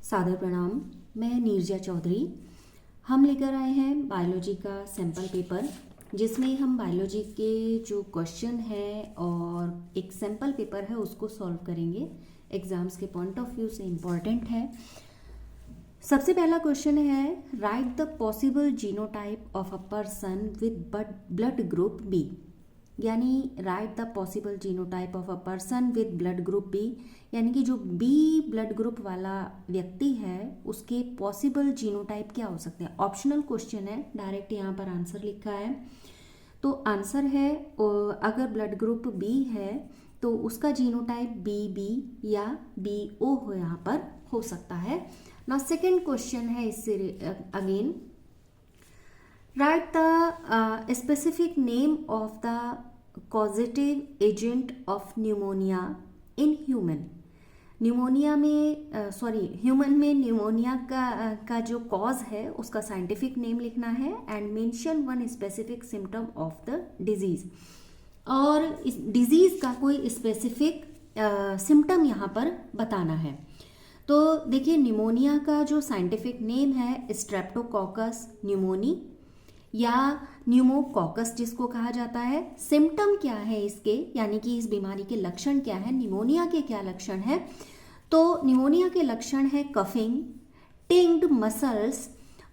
सादर प्रणाम। मैं नीरजा चौधरी। हम लेकर आए हैं बायोलॉजी का सैम्पल पेपर, जिसमें हम बायोलॉजी के जो क्वेश्चन है और एक सैम्पल पेपर है उसको सॉल्व करेंगे। एग्ज़ाम्स के पॉइंट ऑफ व्यू से इम्पॉर्टेंट है। सबसे पहला क्वेश्चन है, right the possible genotype of a person with blood group B. यानी right the possible genotype of a person with blood group B, यानी कि जो बी ब्लड ग्रुप वाला व्यक्ति है उसके पॉसिबल जीनोटाइप क्या हो सकते हैं। ऑप्शनल क्वेश्चन है, डायरेक्ट यहाँ पर आंसर लिखा है। तो आंसर है अगर ब्लड ग्रुप बी है तो उसका जीनोटाइप बी बी या बी ओ हो यहाँ पर हो सकता है ना। सेकेंड क्वेश्चन है इससे again, write the specific name of the causative agent of pneumonia in human। Pneumonia में ह्यूमन में न्यूमोनिया का जो कॉज है उसका साइंटिफिक नेम लिखना है and mention one specific symptom of the disease. और इस डिजीज का कोई स्पेसिफिक सिम्टम यहाँ पर बताना है। तो देखिए, न्यूमोनिया का जो साइंटिफिक नेम है स्ट्रेप्टोकोकस न्यूमोनी या न्यूमोकॉकस जिसको कहा जाता है। सिम्टम क्या है इसके, यानी कि इस बीमारी के लक्षण क्या है, निमोनिया के क्या लक्षण है। तो निमोनिया के लक्षण है कफिंग, टिंग्ड मसल्स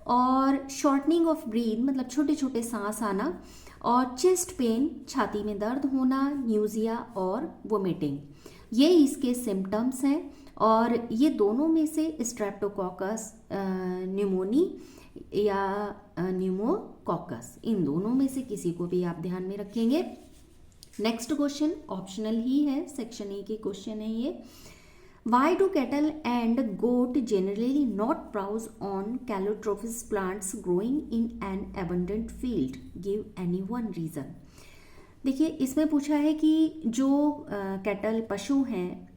और शॉर्टनिंग ऑफ ब्रीथ, मतलब छोटे छोटे सांस आना, और चेस्ट पेन, छाती में दर्द होना, न्यूजिया और वोमिटिंग, ये इसके सिम्टम्स हैं। और ये दोनों में से स्ट्रेप्टोकोकस न्यूमोनी या न्यूमोकॉकस, इन दोनों में से किसी को भी आप ध्यान में रखेंगे। नेक्स्ट क्वेश्चन ऑप्शनल ही है, सेक्शन ए की क्वेश्चन है ये। Why do cattle and goat generally not browse on calotropis plants growing in an abundant field, give any one reason. देखिए, इसमें पूछा है कि जो कैटल पशु हैं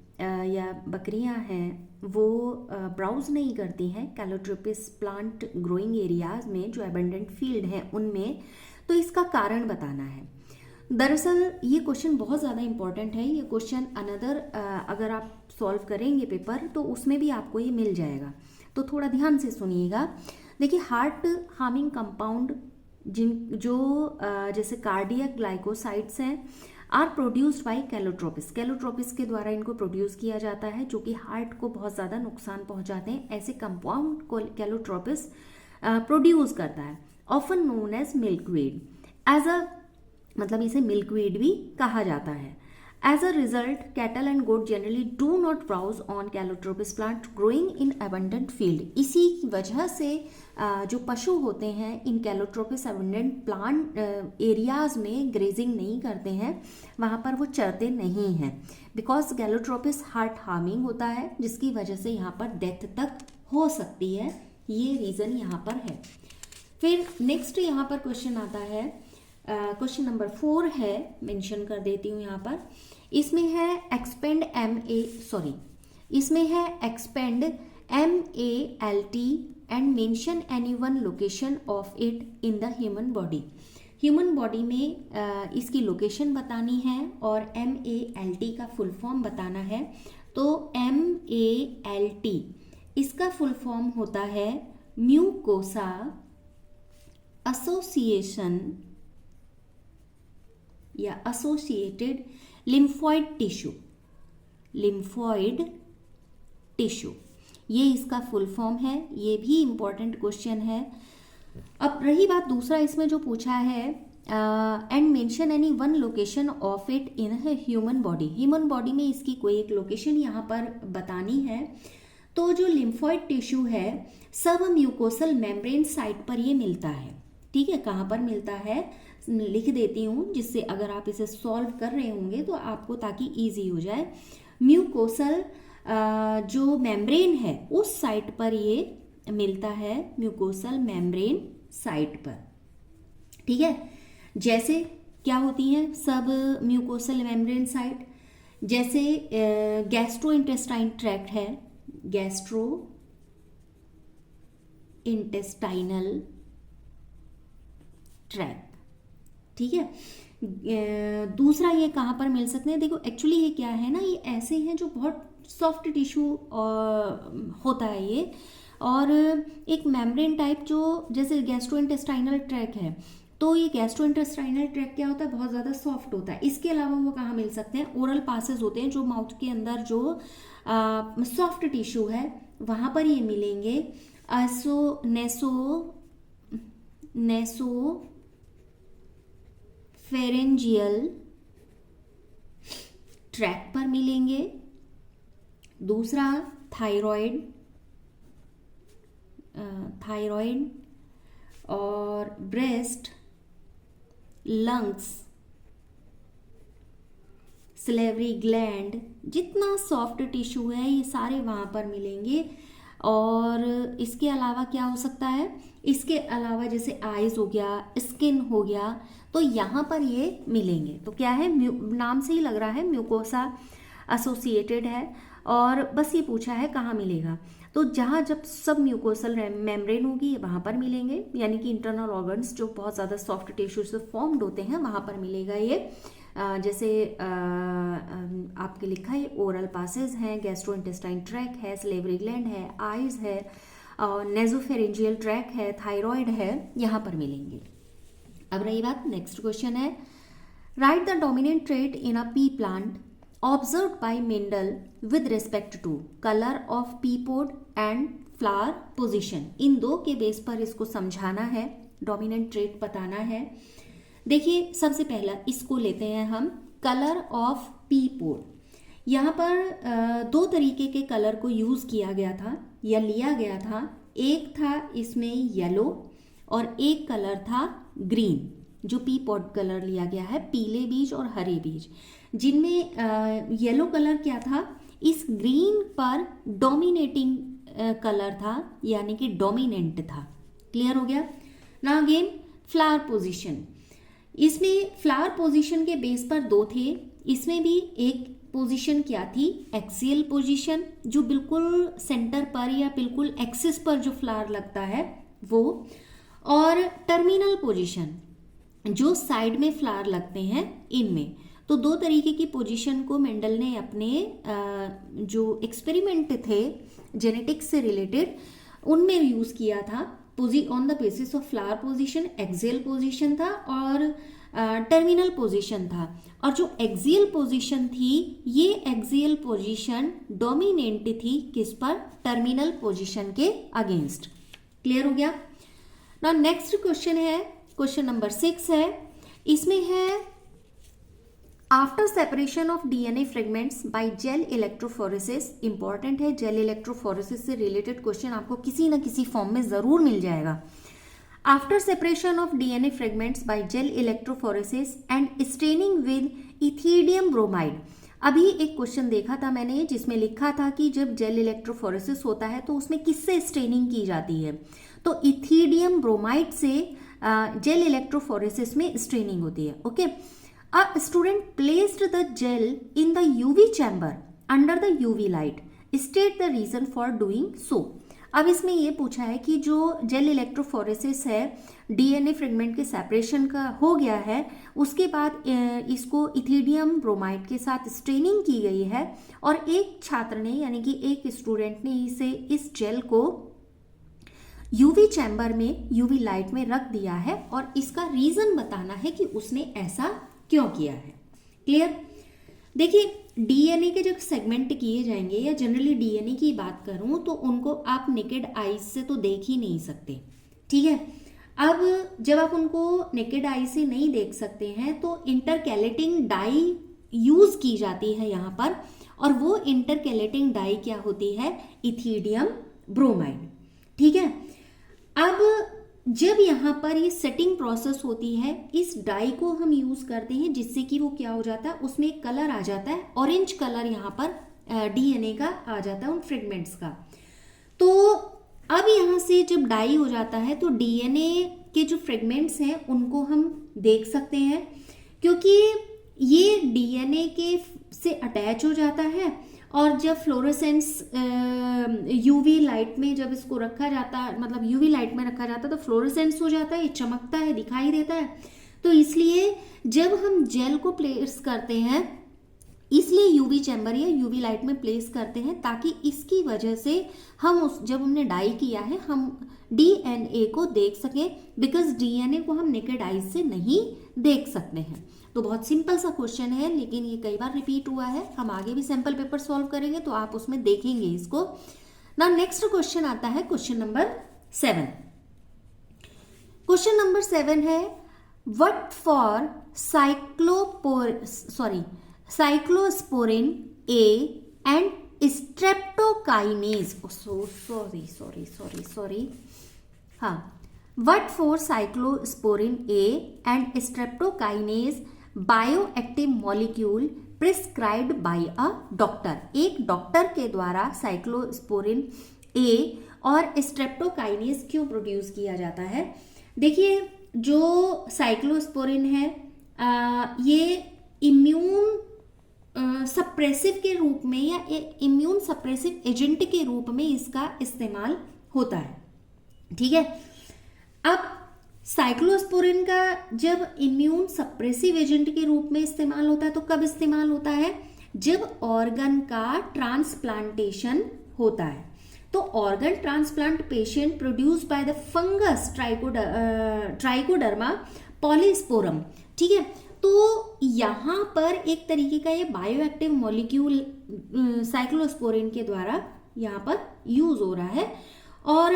या बकरियां हैं वो ब्राउज नहीं करती हैं कैलोट्रोपिस प्लांट ग्रोइंग एरियाज में, जो एबंडेंट फील्ड हैं उनमें, तो इसका कारण बताना है। दरअसल ये क्वेश्चन बहुत ज़्यादा इंपॉर्टेंट है। ये क्वेश्चन अनदर अगर आप सॉल्व करेंगे पेपर तो उसमें भी आपको ये मिल जाएगा, तो थोड़ा ध्यान से सुनिएगा। देखिए, हार्ट हार्मिंग कंपाउंड जो जैसे कार्डियक ग्लाइकोसाइड्स हैं are produced by calotropis, calotropis के द्वारा इनको प्रोड्यूस किया जाता है, जो कि हार्ट को बहुत ज़्यादा नुकसान पहुंचाते हैं। ऐसे कंपाउंड को कैलोट्रोपिस प्रोड्यूस करता है, often known as milkweed, as a मतलब इसे मिल्कवीड भी कहा जाता है। As a result cattle and goat generally do not browse on calotropis plant growing in abundant field. इसी वजह से जो पशु होते हैं इन कैलोट्रोपिस एबंडेंट प्लांट एरियाज में ग्रेजिंग नहीं करते हैं, वहाँ पर वो चरते नहीं हैं, बिकॉज कैलोट्रोपिस हार्ट हार्मिंग होता है, जिसकी वजह से यहाँ पर डेथ तक हो सकती है। ये रीज़न यहाँ पर है। फिर नेक्स्ट यहाँ पर क्वेश्चन आता है, क्वेश्चन नंबर 4 है, मेंशन कर देती हूँ यहाँ पर। इसमें है expand MALT and mention any one location of it in the human body. Human body में इसकी लोकेशन बतानी है और MALT का फुल फॉर्म बताना है। तो MALT इसका फुल फॉर्म होता है म्यूकोसा एसोसिएशन या एसोसिएटेड लिम्फॉइड टिश्यू, ये इसका फुल फॉर्म है। ये भी इम्पॉर्टेंट क्वेश्चन है। अब रही बात दूसरा, इसमें जो पूछा है and mention any one location of it in human body, human body में इसकी कोई एक लोकेशन यहाँ पर बतानी है। तो जो लिम्फॉइड टिश्यू है सब म्यूकोसल मेम्ब्रेन साइट पर ये मिलता है। ठीक है, कहाँ पर मिलता है लिख देती हूँ, जिससे अगर आप इसे सॉल्व कर रहे होंगे तो आपको ताकि इजी हो जाए। म्यूकोसल जो मेम्ब्रेन है उस साइट पर ये मिलता है, म्यूकोसल मेम्ब्रेन साइट पर। ठीक है, जैसे क्या होती हैं सब म्यूकोसल मेम्ब्रेन साइट, जैसे गैस्ट्रो इंटेस्टाइन ट्रैक्ट है, गैस्ट्रो इंटेस्टाइनल ट्रैक्ट। ठीक है, दूसरा ये कहाँ पर मिल सकते हैं। देखो, एक्चुअली ये क्या है ना, ये ऐसे हैं जो बहुत सॉफ्ट टिश्यू होता है ये। और एक मेम्ब्रेन टाइप जो जैसे गैस्ट्रोइंटेस्टाइनल ट्रैक है, तो ये गैस्ट्रोइंटेस्टाइनल ट्रैक क्या होता है, बहुत ज़्यादा सॉफ्ट होता है। इसके अलावा वो कहाँ मिल सकते हैं, ओरल पासेज होते हैं जो माउथ के अंदर जो सॉफ्ट टिश्यू है वहाँ पर ये मिलेंगे। नेसोफेरेंजियल ट्रैक पर मिलेंगे। दूसरा थायराइड और ब्रेस्ट, लंग्स, सिलेवरी ग्लैंड, जितना सॉफ्ट टिश्यू है ये सारे वहाँ पर मिलेंगे। और इसके अलावा क्या हो सकता है, इसके अलावा जैसे आईज हो गया, स्किन हो गया, तो यहाँ पर ये मिलेंगे। तो क्या है, नाम से ही लग रहा है म्यूकोसा एसोसिएटेड है। और बस ये पूछा है कहाँ मिलेगा, तो जहाँ जब सब म्यूकोसल मेम्ब्रेन होगी वहाँ पर मिलेंगे, यानी कि इंटरनल ऑर्गन्स जो बहुत ज़्यादा सॉफ्ट टिश्यू से फॉर्म्ड होते हैं वहाँ पर मिलेगा ये। जैसे आपके लिखा है ओरल पासेज हैं, गैस्ट्रोइंटेस्टाइन ट्रैक है, सिलेवरी ग्लैंड है, आईज है, नेजोफेरेंजियल ट्रैक है, थायराइड है, यहाँ पर मिलेंगे। अब रही बात, नेक्स्ट क्वेश्चन है, right the dominant trait in a P plant observed by Mendel with respect to color of pea pod and flower position। इन दो के बेस पर इसको समझाना है, डोमिनेंट ट्रेट बताना है। देखिए सबसे पहला इसको लेते हैं हम, कलर ऑफ पी पोड। यहाँ पर दो तरीके के कलर को यूज किया गया था या लिया गया था। एक था इसमें येलो और एक कलर था ग्रीन। जो पी पॉड कलर लिया गया है, पीले बीज और हरे बीज, जिनमें येलो कलर क्या था, इस ग्रीन पर डोमिनेटिंग कलर था, यानी कि डोमिनेंट था। क्लियर हो गया ना। अगेन फ्लावर पोजीशन, इसमें फ्लावर पोजीशन के बेस पर दो थे। इसमें भी एक पोजीशन क्या थी, एक्सियल पोजीशन, जो बिल्कुल सेंटर पर या बिल्कुल एक्सिस पर जो फ्लावर लगता है वो, और टर्मिनल पोजीशन जो साइड में फ्लावर लगते हैं इनमें। तो दो तरीके की पोजीशन को मेंडल ने अपने जो एक्सपेरिमेंट थे जेनेटिक्स से रिलेटेड उनमें यूज किया था। On the basis of flower position axial position था और टर्मिनल पोजीशन था। और जो एक्सियल पोजीशन थी, ये एक्सियल पोजीशन डोमिनेंट थी किस पर, टर्मिनल पोजीशन के अगेंस्ट। क्लियर हो गया ना। नेक्स्ट क्वेश्चन है, क्वेश्चन नंबर 6 है। इसमें है after separation of DNA fragments by gel electrophoresis. Important है, जेल इलेक्ट्रोफोरेसिस से रिलेटेड क्वेश्चन आपको किसी ना किसी फॉर्म में जरूर मिल जाएगा। After separation of DNA fragments by gel electrophoresis and staining with ethidium bromide. अभी एक क्वेश्चन देखा था मैंने जिसमें लिखा था कि जब जेल इलेक्ट्रोफोरेसिस होता है तो उसमें किससे स्टेनिंग की जाती है, तो इथिडियम ब्रोमाइड से जेल इलेक्ट्रोफोरेसिस में स्टेनिंग होती है। Okay, a student placed the gel in the UV chamber under the UV light, state the reason for doing so. अब इसमें ये पूछा है कि जो जेल इलेक्ट्रोफोरेसिस है, डीएनए फ्रेगमेंट के सेपरेशन का हो गया है, उसके बाद इसको इथिडियम ब्रोमाइड के साथ स्टेनिंग की गई है और एक छात्र ने यानी कि एक स्टूडेंट ने इस जेल को यूवी चैम्बर में यूवी लाइट में रख दिया है और इसका रीजन बताना है कि उसने ऐसा क्यों किया है। क्लियर। देखिए डीएनए के जब सेगमेंट किए जाएंगे या जनरली डीएनए की बात करूं तो उनको आप नेकेड आईज से तो देख ही नहीं सकते, ठीक है। अब जब आप उनको नेकेड आई से नहीं देख सकते हैं तो इंटरकैलेटिंग डाई यूज की जाती है यहाँ पर, और वो इंटरकैलेटिंग डाई क्या होती है, इथिडियम ब्रोमाइड, ठीक है। अब जब यहाँ पर ये सेटिंग प्रोसेस होती है, इस डाई को हम यूज करते हैं जिससे कि वो क्या हो जाता है, उसमें एक कलर आ जाता है, ऑरेंज कलर यहाँ पर डीएनए का आ जाता है उन फ्रेगमेंट्स का। तो अब यहाँ से जब डाई हो जाता है तो डीएनए के जो फ्रेगमेंट्स हैं उनको हम देख सकते हैं, क्योंकि ये डीएनए के से अटैच हो जाता है और जब फ्लोरोसेंस यूवी लाइट में जब इसको रखा जाता है, मतलब यूवी लाइट में रखा जाता है तो फ्लोरोसेंस हो जाता है, ये चमकता है, दिखाई देता है। तो इसलिए जब हम जेल को प्लेस करते हैं इसलिए यूवी चैम्बर या यूवी लाइट में प्लेस करते हैं ताकि इसकी वजह से हम जब हमने डाई किया है हम डीएनए को देख सकें, बिकॉज डीएनए को हम नेकेड आईज से नहीं देख सकते हैं। तो बहुत सिंपल सा क्वेश्चन है, लेकिन ये कई बार रिपीट हुआ है। हम आगे भी सैंपल पेपर सॉल्व करेंगे तो आप उसमें देखेंगे इसको। ना नेक्स्ट क्वेश्चन आता है क्वेश्चन नंबर 7। क्वेश्चन नंबर 7 है what for cyclosporin A and streptokinase, sorry हाँ, what for cyclosporin A and streptokinase bioactive molecule prescribed by a doctor. एक डॉक्टर के द्वारा साइक्लोस्पोरिन ए और स्ट्रेप्टोकाइनेज क्यों प्रोड्यूस किया जाता है? देखिए, जो साइक्लोस्पोरिन है ये इम्यून सप्रेसिव के रूप में या इम्यून सप्रेसिव एजेंट के रूप में इसका इस्तेमाल होता है। ठीक है, अब साइक्लोस्पोरिन का जब इम्यून सप्रेसिव एजेंट के रूप में इस्तेमाल होता है तो कब इस्तेमाल होता है? जब ऑर्गन का ट्रांसप्लांटेशन होता है। तो organ transplant patient produce by the fungus trichoderma polysporum. ठीक है, तो यहाँ पर एक तरीके का ये बायोएक्टिव मॉलिक्यूल साइक्लोस्पोरिन के द्वारा यहाँ पर यूज हो रहा है। और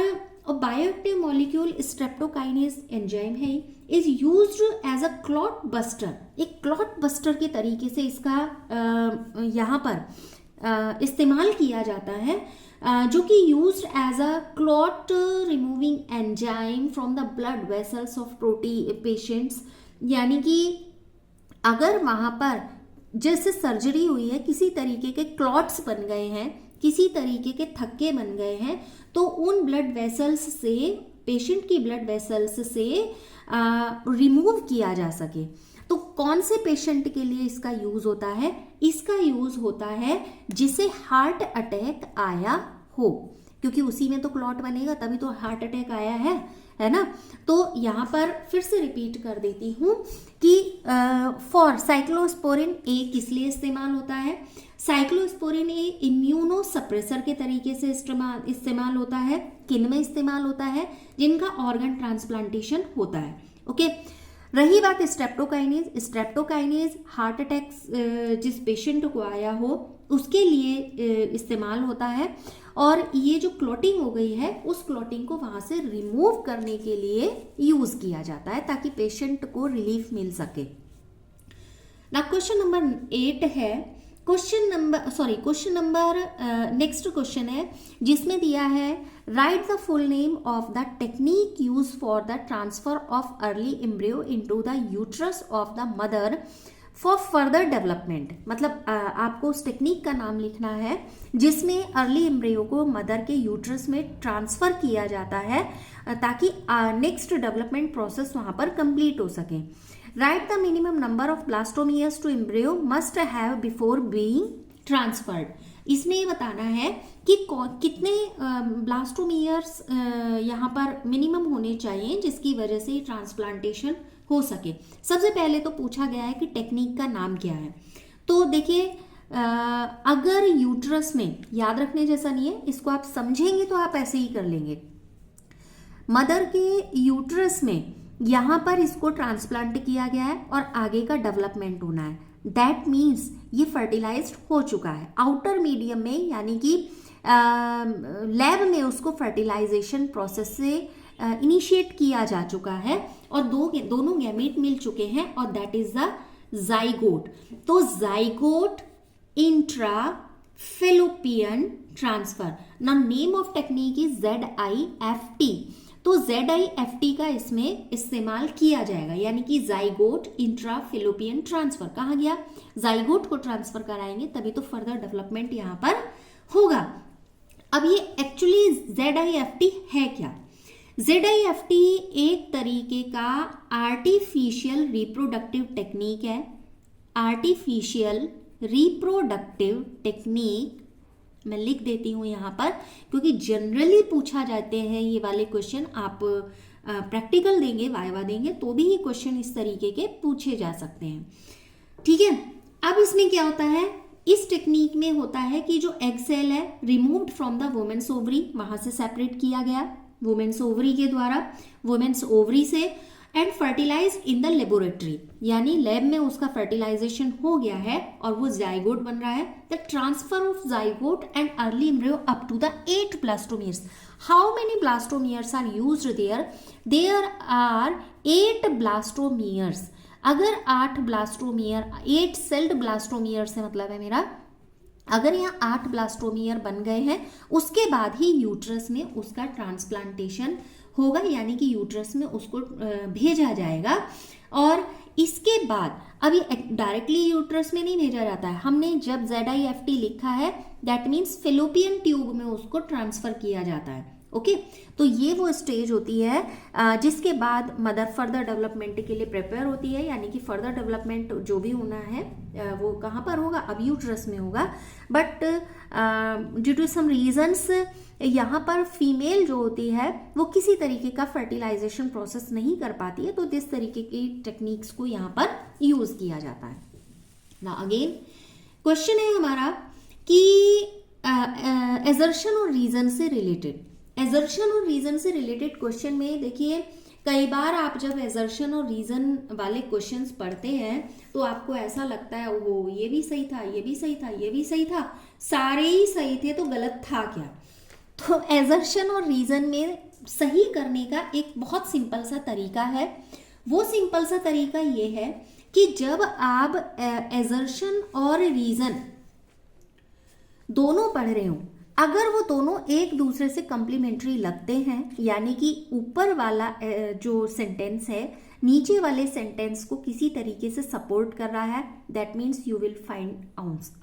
बायोएक्टिव मॉलिक्यूल स्ट्रेप्टोकाइनेज एंजाइम है, is used as a clot buster. एक क्लॉट बस्टर के तरीके से इसका यहाँ पर इस्तेमाल किया जाता है, जो कि used as a clot removing enzyme from the blood vessels of patients. यानी कि अगर वहां पर जैसे सर्जरी हुई है, किसी तरीके के क्लॉट्स बन गए हैं, किसी तरीके के थक्के बन गए हैं, तो उन ब्लड वेसल्स से, पेशेंट की ब्लड वेसल्स से रिमूव किया जा सके। तो कौन से पेशेंट के लिए इसका यूज होता है? इसका यूज होता है जिसे हार्ट अटैक आया हो, क्योंकि उसी में तो क्लॉट बनेगा, तभी तो हार्ट अटैक आया है ना। तो यहाँ पर फिर से रिपीट कर देती हूँ कि फॉर साइक्लोस्पोरिन ए किस लिए इस्तेमाल होता है? साइक्लोस्पोरिन ए इम्यूनो सप्रेसर के तरीके से इस्तेमाल होता है। किन में इस्तेमाल होता है? जिनका ऑर्गन ट्रांसप्लांटेशन होता है। ओके, रही बात स्ट्रेप्टोकाइनेज हार्ट अटैक जिस पेशेंट को आया हो उसके लिए इस्तेमाल होता है। और ये जो क्लॉटिंग हो गई है उस क्लॉटिंग को वहां से रिमूव करने के लिए यूज किया जाता है ताकि पेशेंट को रिलीफ मिल सके। ना क्वेश्चन नंबर 8 है, नेक्स्ट क्वेश्चन है जिसमें दिया है right the full name of the technique use for the transfer of early embryo into the uterus of the mother for further development. मतलब आपको उस टेक्निक का नाम लिखना है जिसमें अर्ली एम्ब्रियो को मदर के यूट्रस में ट्रांसफर किया जाता है ताकि नेक्स्ट डेवलपमेंट प्रोसेस वहां पर कंप्लीट हो सके। Write the minimum number of blastomeres to embryo must have before being transferred. इसमें ये बताना है कि कितने ब्लास्टोमियर्स यहाँ पर मिनिमम होने चाहिए जिसकी वजह से ट्रांसप्लांटेशन हो सके। सबसे पहले तो पूछा गया है कि टेक्निक का नाम क्या है। तो देखिए, अगर यूट्रस में, याद रखने जैसा नहीं है, इसको आप समझेंगे तो आप ऐसे ही कर लेंगे। मदर के यूट्रस में यहाँ पर इसको ट्रांसप्लांट किया गया है और आगे का डेवलपमेंट होना है। दैट मीन्स ये फर्टिलाइज्ड हो चुका है आउटर मीडियम में, यानी कि लैब में उसको फर्टिलाइजेशन प्रोसेस से इनिशिएट किया जा चुका है और दोनों गैमेट मिल चुके हैं और दैट इज द जाइगोट। तो zygote intra fallopian transfer. Now name of technique is ZIFT। तो ZIFT का इसमें इस्तेमाल किया जाएगा, यानी कि जाइगोट इंट्रा फेलोपियन ट्रांसफर। कहा गया? जाइगोट को ट्रांसफर कराएंगे तभी तो फर्दर डेवलपमेंट यहां पर होगा। अब ये एक्चुअली ZIFT है क्या? ZIFT एक तरीके का आर्टिफिशियल रिप्रोडक्टिव टेक्निक है। आर्टिफिशियल रिप्रोडक्टिव टेक्निक मैं लिख देती हूं यहां पर, क्योंकि जनरली पूछा जाते हैं ये वाले क्वेश्चन। आप प्रैक्टिकल देंगे, वाइवा देंगे तो भी ये क्वेश्चन इस तरीके के पूछे जा सकते हैं। ठीक है, अब इसमें क्या होता है? इस टेक्निक में होता है कि जो एग सेल है removed from the women's ovary, वहां से सेपरेट किया गया वुमेन्स ओवरी के द्वारा, वुमेन्स ओवरी से, and fertilise in the laboratory, यानी लैब में उसका फर्टिलाइजेशन हो गया है और वो जाइगोट बन रहा है। The transfer of zygote and early embryo up to the 8 blastomeres. How many blastomeres are used there? There are 8 blastomeres. अगर 8 ब्लास्टोमियर, 8 सेल्ड ब्लास्टोमियर से मतलब है मेरा, अगर यहाँ 8 ब्लास्टोमियर बन गए हैं उसके बाद ही यूट्रस में उसका ट्रांसप्लांटेशन होगा, यानी कि यूट्रस में उसको भेजा जाएगा। और इसके बाद अभी डायरेक्टली यूट्रस में नहीं भेजा जाता है, हमने जब ZIFT लिखा है दैट मीन्स फेलोपियन ट्यूब में उसको ट्रांसफर किया जाता है। ओके, तो ये वो स्टेज होती है जिसके बाद मदर फर्दर डेवलपमेंट के लिए प्रिपेयर होती है, यानी कि फर्दर डेवलपमेंट जो भी होना है वो कहाँ पर होगा? अब यूट्रस में होगा। But due to some reasons यहाँ पर फीमेल जो होती है वो किसी तरीके का फर्टिलाइजेशन प्रोसेस नहीं कर पाती है, तो इस तरीके की टेक्निक्स को यहाँ पर यूज किया जाता है। ना अगेन क्वेश्चन है हमारा कि एजर्शन और रीजन से रिलेटेड, एजर्शन और रीजन से रिलेटेड क्वेश्चन में देखिए कई बार आप जब एजर्शन और रीजन वाले क्वेश्चंस पढ़ते हैं तो आपको ऐसा लगता है वो ये भी सही था, ये भी सही था, ये भी सही था, सारे ही सही थे तो गलत था क्या? तो एजर्शन और रीजन में सही करने का एक बहुत सिंपल सा तरीका है। वो सिंपल सा तरीका ये है कि जब आप एजर्शन और रीजन दोनों पढ़ रहे हो, अगर वो दोनों एक दूसरे से कम्प्लीमेंट्री लगते हैं, यानी कि ऊपर वाला जो सेंटेंस है नीचे वाले सेंटेंस को किसी तरीके से सपोर्ट कर रहा है, that means you will find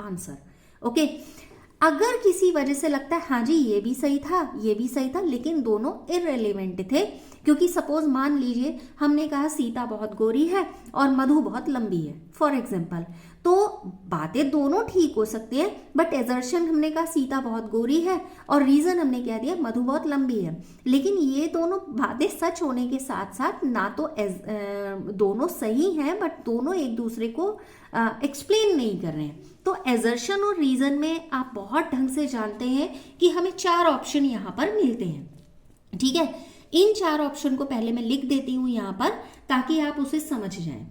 answer. Okay, अगर किसी वजह से लगता है हाँ जी ये भी सही था, ये भी सही था, लेकिन दोनों इररिलेवेंट थे, क्योंकि सपोज मान लीजिए हमने कहा सीता बहुत गोरी है और मधु बहुत लंबी है फॉर एग्जाम्पल, तो बातें दोनों ठीक हो सकती है, बट एजर्शन हमने कहा सीता बहुत गोरी है और रीजन हमने कह दिया मधु बहुत लंबी है, लेकिन ये दोनों बातें सच होने के साथ साथ ना तो दोनों सही हैं बट दोनों एक दूसरे को एक्सप्लेन नहीं कर रहे हैं। तो एजर्शन और रीजन में आप बहुत ढंग से जानते हैं कि हमें 4 ऑप्शन यहाँ पर मिलते हैं। ठीक है, इन 4 ऑप्शन को पहले मैं लिख देती हूँ यहाँ पर ताकि आप उसे समझ जाएं।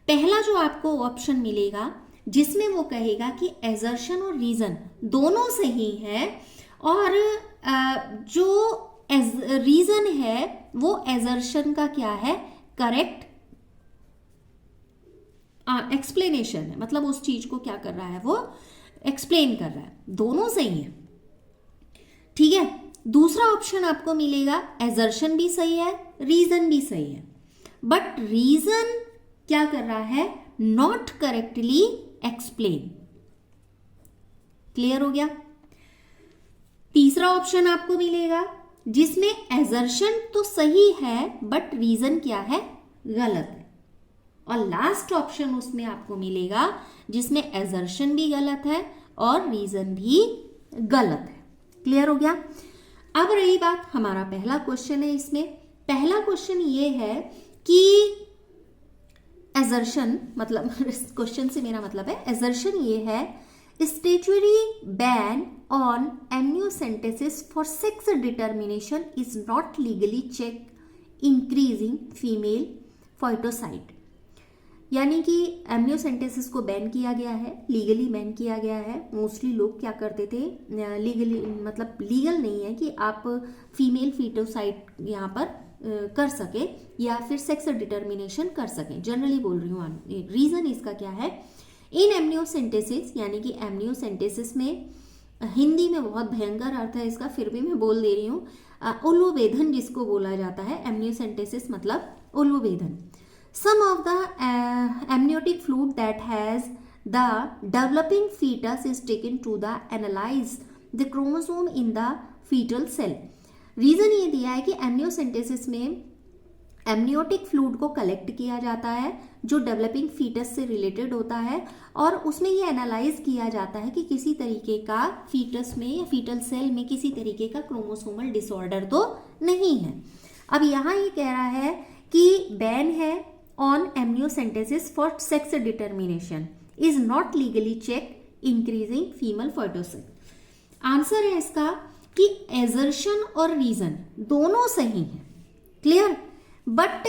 पहला जो आपको ऑप्शन मिलेगा जिसमें वो कहेगा कि एजर्शन और रीजन दोनों सही है और जो रीजन है वो एजर्शन का क्या है? करेक्ट एक्सप्लेनेशन है, मतलब उस चीज को क्या कर रहा है? वो एक्सप्लेन कर रहा है, दोनों सही है। ठीक है, दूसरा ऑप्शन आपको मिलेगा एजर्शन भी सही है, रीजन भी सही है, बट रीजन क्या कर रहा है? Not correctly explain. क्लियर हो गया? तीसरा ऑप्शन आपको मिलेगा जिसमें एजर्शन तो सही है बट रीजन क्या है? गलत है। और लास्ट ऑप्शन उसमें आपको मिलेगा जिसमें एजर्शन भी गलत है और रीजन भी गलत है। क्लियर हो गया? अब रही बात हमारा पहला क्वेश्चन है, इसमें पहला क्वेश्चन ये है कि एजर्शन मतलब क्वेश्चन से मेरा मतलब है एजर्शन ये है statutory ban on amniocentesis for sex determination is not legally check increasing female foeticide, यानी कि एम्नियोसेंटेसिस को बैन किया गया है, लीगली बैन किया गया है। मोस्टली लोग क्या करते थे, लीगली मतलब लीगल नहीं है कि आप फीमेल फीटोसाइट यहाँ पर कर सके या फिर सेक्स डिटर्मिनेशन कर सके, जनरली बोल रही हूँ। रीजन इसका क्या है? इन एम्नियोसेंटेसिस, यानी कि एम्नियोसेंटेसिस में हिंदी में बहुत भयंकर अर्थ है इसका, फिर भी मैं बोल दे रही हूँ, उल्वोवेधन जिसको बोला जाता है। एम्नियोसेंटेसिस मतलब उल्वोवेधन। Some of the amniotic fluid that has the developing fetus is taken to the analyze the chromosome in the fetal cell. Reason ये दिया है कि एम्नियोसेंटेसिस में एमनियोटिक फ्लूइड को कलेक्ट किया जाता है जो डेवलपिंग फीटस से रिलेटेड होता है और उसमें ये एनालाइज किया जाता है कि किसी तरीके का फीटस में या फीटल सेल में किसी तरीके का क्रोमोसोमल डिसऑर्डर तो नहीं है। अब यहाँ ये कह रहा है कि बैन है on amniocentesis for sex determination is not legally checked increasing female fertility. Answer है इसका कि एजर्शन और रीजन दोनों सही है, क्लियर। बट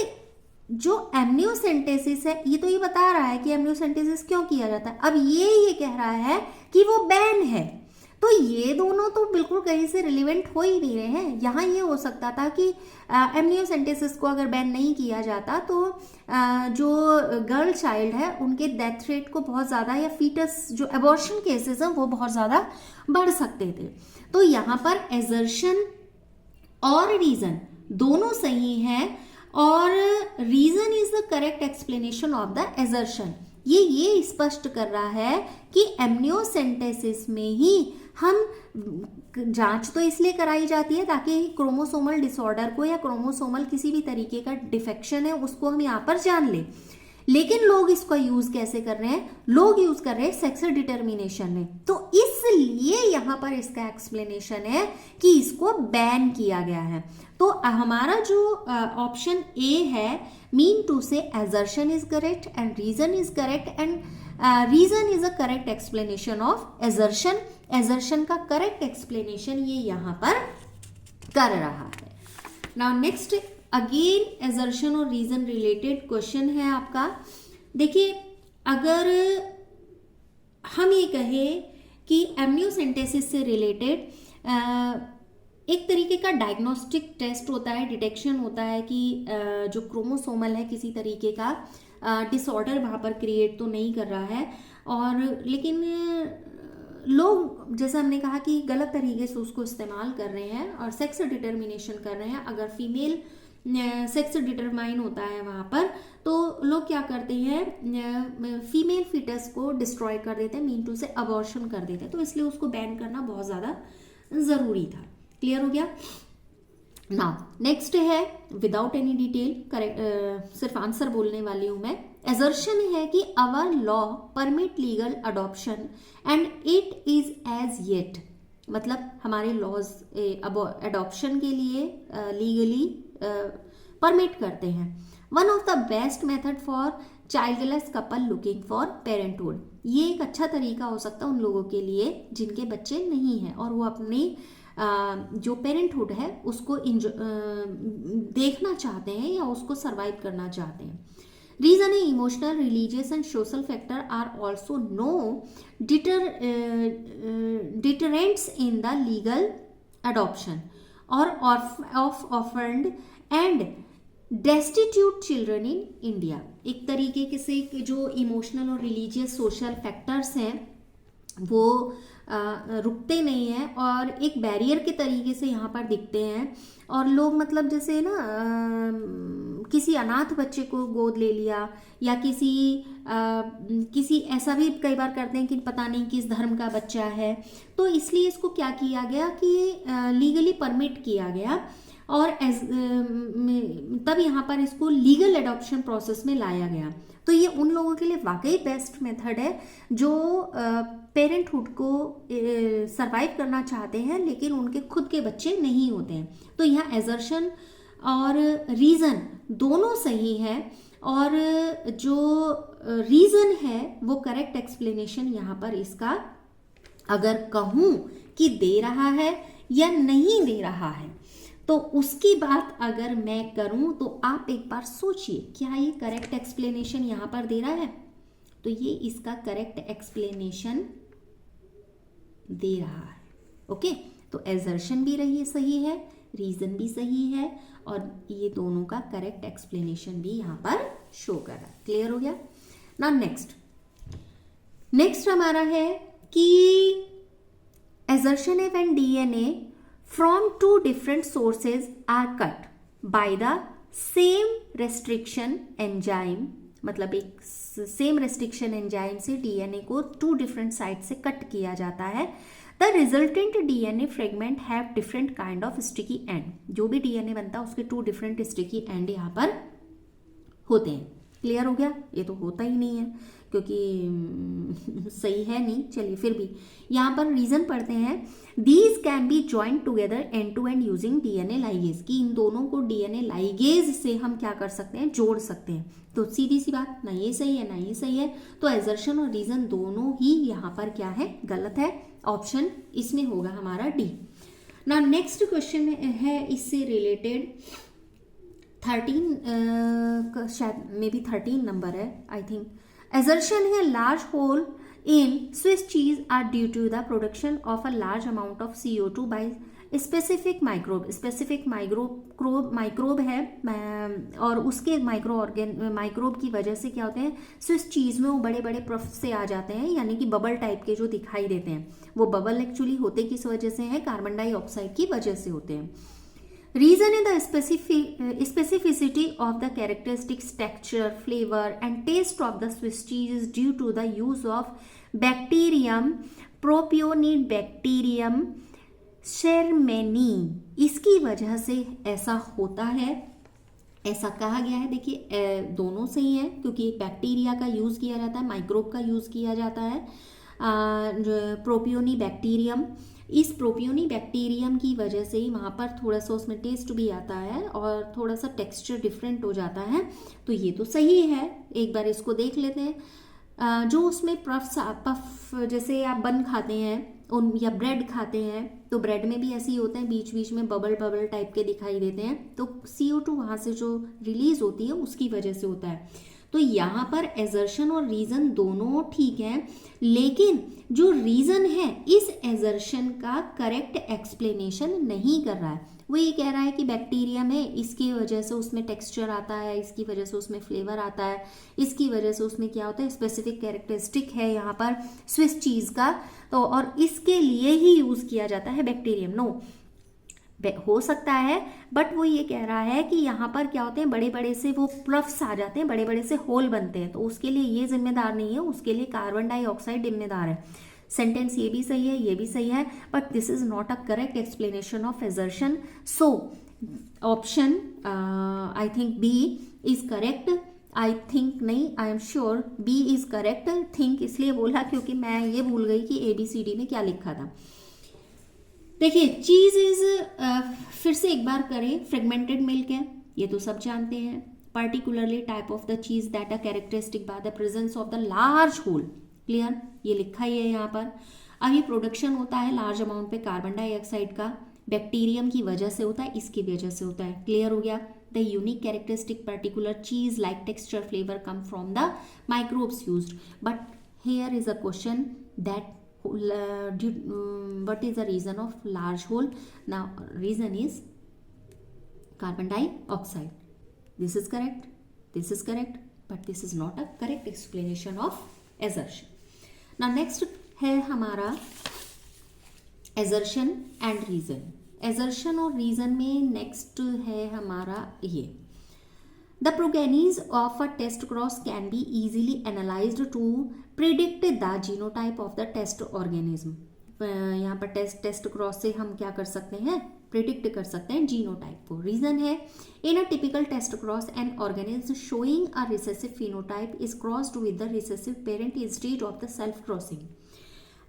जो एमनियोसेंटेसिस है ये तो ये बता रहा है कि एमनियोसेंटेसिस क्यों किया जाता है, अब ये कह रहा है कि वो बैन है, तो ये दोनों तो बिल्कुल कहीं से रिलेवेंट हो ही नहीं रहे हैं। यहाँ ये हो सकता था कि एमनियोसेंटेसिस को अगर बैन नहीं किया जाता तो जो गर्ल चाइल्ड है उनके डेथ रेट को बहुत ज़्यादा, या फीटस जो अबॉर्शन केसेस हैं वो बहुत ज़्यादा बढ़ सकते थे। तो यहाँ पर एजर्शन और रीजन दोनों सही हैं, और reason is the correct explanation of the assertion. ये स्पष्ट कर रहा है कि एमनियोसेंटेसिस में ही हम जांच तो इसलिए कराई जाती है ताकि क्रोमोसोमल डिसऑर्डर को या क्रोमोसोमल किसी भी तरीके का डिफेक्शन है उसको हम यहाँ पर जान लें। लेकिन लोग इसका यूज कैसे कर रहे हैं, लोग यूज कर रहे हैं सेक्स डिटर्मिनेशन में, तो इसलिए यहाँ पर इसका एक्सप्लेनेशन है कि इसको बैन किया गया है। तो हमारा जो ऑप्शन ए है, mean to say assertion is correct and reason is correct, and reason is a correct explanation of assertion. Assertion का करेक्ट एक्सप्लेनेशन ये यहाँ पर कर रहा है। नाउ नेक्स्ट अगेन एजर्शन और रीजन रिलेटेड क्वेश्चन है आपका। देखिए, अगर हम ये कहें कि एमनियोसेंटेसिस से रिलेटेड एक तरीके का डायग्नोस्टिक टेस्ट होता है, डिटेक्शन होता है कि जो क्रोमोसोमल है किसी तरीके का डिसऑर्डर वहाँ पर क्रिएट तो नहीं कर रहा है, और लेकिन लोग जैसे हमने कहा कि गलत तरीके से उसको इस्तेमाल कर रहे हैं और सेक्स डिटर्मिनेशन कर रहे हैं। अगर फीमेल सेक्स डिटरमाइन होता है वहाँ पर, तो लोग क्या करते हैं, फीमेल फीटस को डिस्ट्रॉय कर देते हैं, मीन टू से अबॉर्शन कर देते हैं, तो इसलिए उसको बैन करना बहुत ज़्यादा ज़रूरी था। क्लियर हो गया। नाउ नेक्स्ट है विदाउट एनी डिटेल, करेक्ट सिर्फ आंसर बोलने वाली हूं मैं। एजर्शन है कि our law permit legal adoption and it is as yet, मतलब हमारे लॉज अडॉप्शन के लिए लीगली परमिट करते हैं। One of the best method for childless couple looking for parenthood, ये एक अच्छा तरीका हो सकता है उन लोगों के लिए जिनके बच्चे नहीं हैं और वो अपनी जो पेरेंटहुड है उसको देखना चाहते हैं या उसको सरवाइव करना चाहते हैं। रीजन है emotional, religious and social factor are also no deterrents in the legal adoption और of orphaned and destitute children in India. एक तरीके से जो इमोशनल और रिलीजियस सोशल फैक्टर्स हैं वो रुकते नहीं हैं और एक बैरियर के तरीके से यहाँ पर दिखते हैं, और लोग मतलब जैसे ना किसी अनाथ बच्चे को गोद ले लिया या किसी ऐसा भी कई बार करते हैं कि पता नहीं किस धर्म का बच्चा है, तो इसलिए इसको क्या किया गया कि लीगली परमिट किया गया और तब यहाँ पर इसको लीगल एडॉप्शन प्रोसेस में लाया गया। तो ये उन लोगों के लिए वाकई बेस्ट मेथड है जो पेरेंटहुड को सरवाइव करना चाहते हैं लेकिन उनके खुद के बच्चे नहीं होते हैं। तो यहाँ एजर्शन और रीज़न दोनों सही है, और जो रीज़न है वो करेक्ट एक्सप्लेनेशन यहाँ पर इसका अगर कहूँ कि दे रहा है या नहीं दे रहा है, तो उसकी बात अगर मैं करूं तो आप एक बार सोचिए क्या ये करेक्ट एक्सप्लेनेशन यहाँ पर दे रहा है, तो ये इसका करेक्ट एक्सप्लेनेशन दे रहा है। ओके, तो एजर्शन भी रही सही है, रीजन भी सही है, और ये दोनों का करेक्ट एक्सप्लेनेशन भी यहाँ पर शो कर रहा है। क्लियर हो गया ना। नेक्स्ट हमारा है कि एजर्शन है when DNA from two different sources are cut by the same restriction enzyme, मतलब एक सेम रेस्ट्रिक्शन एंजाइम से डीएनए को 2 डिफरेंट साइड से कट किया जाता है। The resultant DNA fragment have different kind of sticky and, जो भी डीएनए बनता है उसके 2 डिफरेंट स्टिकी एंड यहाँ पर होते हैं। क्लियर हो गया। ये तो होता ही नहीं है क्योंकि सही है नहीं, चलिए फिर भी यहाँ पर रीजन पढ़ते हैं। These can be joint together end to end using DNA ligase, कि इन दोनों को डीएनए लाइगेज से हम क्या कर सकते हैं, जोड़ सकते हैं। तो सीधी सी बात, ना ये सही है ना ये सही है, तो एजर्शन और रीजन दोनों ही यहाँ पर क्या है, गलत है। ऑप्शन इसमें होगा हमारा डी। ना नेक्स्ट क्वेश्चन है इससे रिलेटेड 13 शायद मे बी 13 नंबर है आई थिंक। Assertion है large hole in Swiss cheese are due to the production of a large amount of CO2 by specific microbe। specific microbe है और उसके microbe की वजह से क्या होते हैं, स्विस चीज में वो बड़े बड़े पफ से आ जाते हैं, यानी कि बबल टाइप के जो दिखाई देते हैं, वो बबल एक्चुअली होते किस वजह से हैं, कार्बन डाइऑक्साइड की वजह से होते हैं। Reason is the specificity of the characteristics, texture, flavor and taste of the Swiss cheese is due to the use of bacterium Propionibacterium shermanii। इसकी वजह से ऐसा होता है, ऐसा कहा गया है। देखिए दोनों सही है, क्योंकि बैक्टीरिया का यूज़ किया जाता है, माइक्रोब का यूज़ किया जाता है, प्रोपियोनिबैक्टीरियम। इस प्रोपियोनिबैक्टीरियम की वजह से ही वहाँ पर थोड़ा सा उसमें टेस्ट भी आता है और थोड़ा सा टेक्सचर डिफरेंट हो जाता है, तो ये तो सही है। एक बार इसको देख लेते हैं। जो उसमें पफ जैसे आप बन खाते हैं उन या ब्रेड खाते हैं, तो ब्रेड में भी ऐसे ही होते हैं, बीच बीच में बबल बबल टाइप के दिखाई देते हैं, तो CO2 वहाँ से जो रिलीज होती है उसकी वजह से होता है। तो यहाँ पर एजर्शन और रीजन दोनों ठीक हैं, लेकिन जो रीजन है इस एजर्शन का करेक्ट एक्सप्लेनेशन नहीं कर रहा है। वो ये कह रहा है कि बैक्टीरियम है, इसकी वजह से उसमें टेक्सचर आता है, इसकी वजह से उसमें फ्लेवर आता है, इसकी वजह से उसमें क्या होता है, स्पेसिफिक कैरेक्टरिस्टिक है यहाँ पर स्विस चीज का, तो और इसके लिए ही यूज किया जाता है बैक्टीरियम। नो, हो सकता है, बट वो ये कह रहा है कि यहाँ पर क्या होते हैं, बड़े बड़े से वो प्लफ्स आ जाते हैं, बड़े बड़े से होल बनते हैं, तो उसके लिए ये जिम्मेदार नहीं है, उसके लिए कार्बन डाइऑक्साइड जिम्मेदार है। सेंटेंस ये भी सही है, ये भी सही है, but this is not a correct explanation of assertion. So option I think B is correct. I think नहीं, I am sure B is correct. Think इसलिए बोला क्योंकि मैं ये भूल गई कि ABCD में क्या लिखा था। देखिए चीज इज, फिर से एक बार करें, फ्रेगमेंटेड मिल्क है, ये तो सब जानते हैं। Particularly type of the cheese that are characteristic by the presence of the large hole, clear, ये लिखा ही है यहाँ पर। अब ये प्रोडक्शन होता है लार्ज अमाउंट पे कार्बन डाइऑक्साइड का, बैक्टीरियम की वजह से होता है, इसकी वजह से होता है, क्लियर हो गया। द यूनिक कैरेक्टरिस्टिक पर्टिकुलर चीज like texture flavour come from the microbes used, but here is a question that what is the reason of large hole? Now reason is carbon dioxide. This is correct, this is correct, but this is not a correct explanation of assertion. Now next है हमारा assertion and reason। assertion और reason में next है हमारा ये, the progenies of a test cross can be easily analyzed to predict the genotype of the test organism। यहाँ पर test cross से हम क्या कर सकते हैं, प्रिडिक्ट कर सकते हैं जीनोटाइप को। रीजन है, in a typical test cross an organism showing a recessive phenotype is crossed with the recessive parent instead of the self crossing.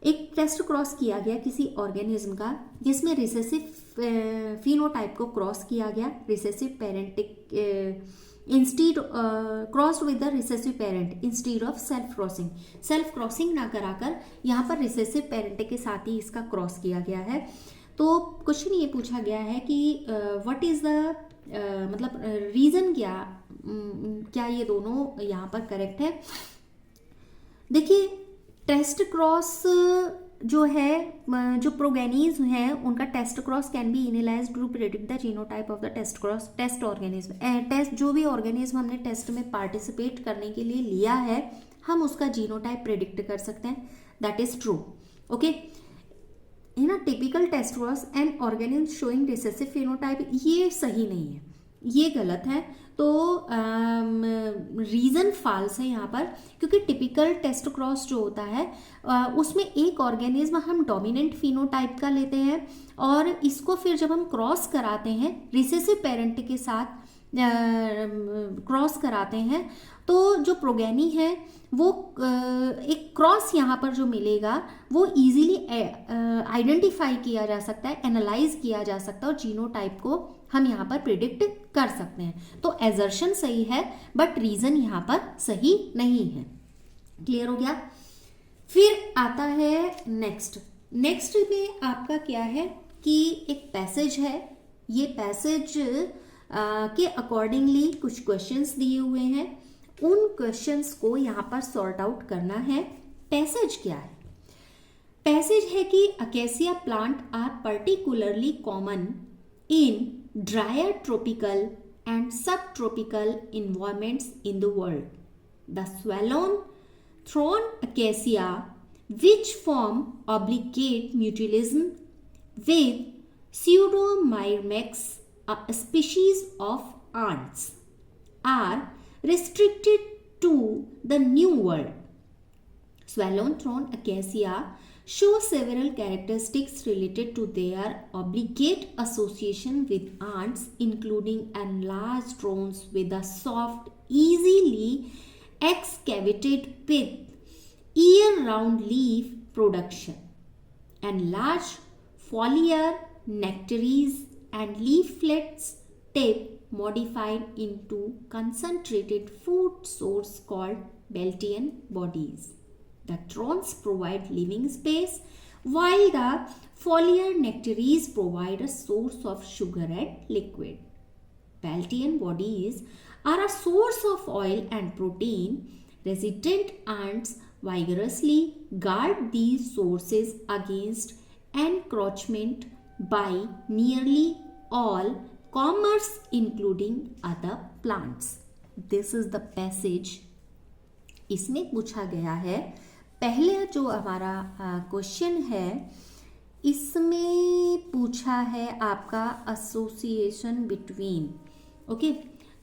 एक टेस्ट क्रॉस किया गया किसी ऑर्गेनिज्म का जिसमें रिसेसिव फिनोटाइप को क्रॉस किया गया, recessive parent instead crossed with the recessive parent instead of self crossing. Self crossing ना कराकर यहाँ पर रिसेसिव पेरेंट के साथ ही इसका क्रॉस किया गया है। तो क्वेश्चन ये पूछा गया है कि व्हाट इज द मतलब रीजन क्या ये दोनों यहाँ पर करेक्ट है। देखिए टेस्ट क्रॉस जो है, जो प्रोगेनीज हैं उनका test cross can be analysed to predict the genotype of the test cross test organism. Test जो भी ऑर्गेनिज्म हमने टेस्ट में पार्टिसिपेट करने के लिए लिया है, हम उसका जीनोटाइप प्रेडिक्ट कर सकते हैं, that is true. Okay, in a typical test cross an organism showing recessive phenotype, ये सही नहीं है, ये गलत है। तो रीज़न फॉल्स है यहाँ पर, क्योंकि टिपिकल टेस्ट क्रॉस जो होता है उसमें एक ऑर्गेनिज्म हम डोमिनेंट फिनोटाइप का लेते हैं और इसको फिर जब हम क्रॉस कराते हैं रिसेसिव पेरेंट के साथ, क्रॉस कराते हैं तो जो प्रोगेनी है वो एक क्रॉस यहाँ पर जो मिलेगा वो इजीली आइडेंटिफाई किया जा सकता है, एनालाइज किया जा सकता है और जीनोटाइप को हम यहाँ पर प्रिडिक्ट कर सकते हैं। तो एजर्शन सही है बट रीजन यहाँ पर सही नहीं है। क्लियर हो गया। फिर आता है नेक्स्ट में आपका क्या है कि एक पैसेज है, ये पैसेज के अकॉर्डिंगली कुछ क्वेश्चंस दिए हुए हैं, उन क्वेश्चंस को यहाँ पर सॉर्ट आउट करना है। पैसेज क्या है? पैसेज है कि acacia plant are particularly common in drier tropical and subtropical environments in the world. The swallowed thorn acacia, which form obligate mutualism with Pseudomyrmex, a species of ants, are restricted to the New World. Swallowed thorn acacia show several characteristics related to their obligate association with ants, including enlarged thorns with a soft, easily excavated pith, year-round leaf production, and large foliar nectaries and leaflets tip modified into concentrated food source called Beltian bodies. The thorns provide living space while the foliar nectaries provide a source of sugar and liquid. Beltian bodies are a source of oil and protein. Resident ants vigorously guard these sources against encroachment by nearly all comers, including other plants. This is the passage. इसमें पूछा गया है, पहले जो हमारा question है इसमें पूछा है आपका एसोसिएशन बिटवीन, ओके,